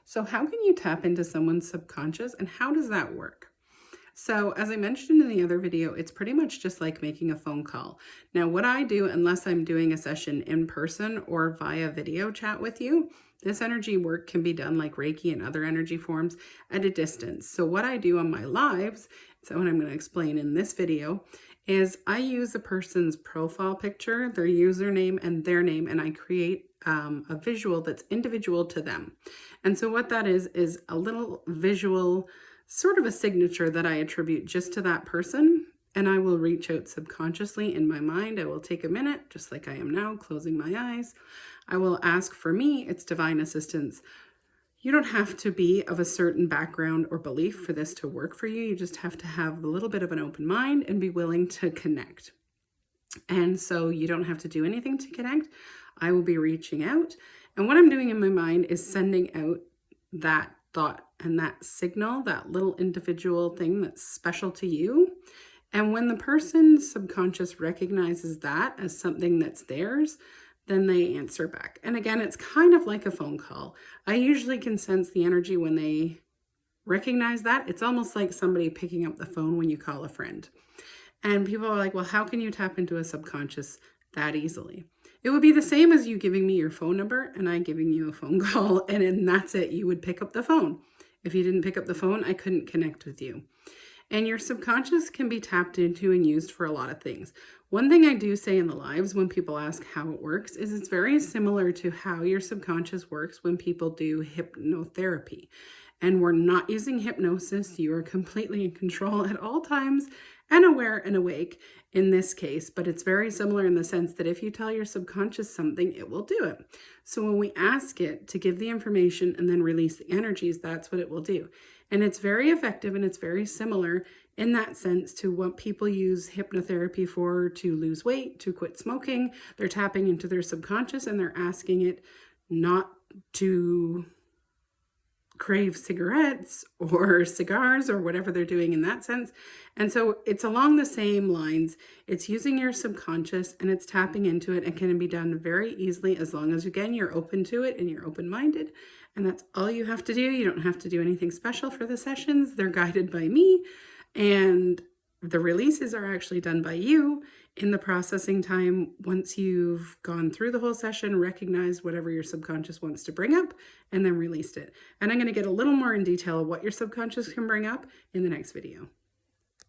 So how can you tap into someone's subconscious and how does that work? So as I mentioned in the other video, it's pretty much just like making a phone call. Now, what I do, unless I'm doing a session in person or via video chat with you, this energy work can be done like Reiki and other energy forms at a distance. So what I do on my lives, so what I'm going to explain in this video, is I use a person's profile picture, their username and their name, and I create a visual that's individual to them. And so what that is a little visual, sort of a signature that I attribute just to that person. And I will reach out subconsciously in my mind. I will take a minute, just like I am now, closing my eyes. I will ask for me, it's divine assistance. You don't have to be of a certain background or belief for this to work for you. You just have to have a little bit of an open mind and be willing to connect. And so you don't have to do anything to connect. I will be reaching out. And what I'm doing in my mind is sending out that thought and that signal, that little individual thing that's special to you. And when the person's subconscious recognizes that as something that's theirs, then they answer back. And again, it's kind of like a phone call. I usually can sense the energy when they recognize that. It's almost like somebody picking up the phone when you call a friend. And people are like, well, how can you tap into a subconscious that easily? It would be the same as you giving me your phone number and I giving you a phone call, and then that's it. You would pick up the phone. If you didn't pick up the phone, I couldn't connect with you. And your subconscious can be tapped into and used for a lot of things. One thing I do say in the lives when people ask how it works is it's very similar to how your subconscious works when people do hypnotherapy. And we're not using hypnosis. You are completely in control at all times and aware and awake in this case, but it's very similar in the sense that if you tell your subconscious something, it will do it. So when we ask it to give the information and then release the energies, that's what it will do. And it's very effective and it's very similar in that sense to what people use hypnotherapy for, to lose weight, to quit smoking. They're tapping into their subconscious and they're asking it not to crave cigarettes or cigars or whatever they're doing in that sense. And so it's along the same lines. It's using your subconscious and it's tapping into it, and can be done very easily as long as, again, you're open to it and you're open-minded. And that's all you have to do. You don't have to do anything special for the sessions. They're guided by me, and the releases are actually done by you in the processing time once you've gone through the whole session, recognized whatever your subconscious wants to bring up, and then released it. And I'm going to get a little more in detail of what your subconscious can bring up in the next video.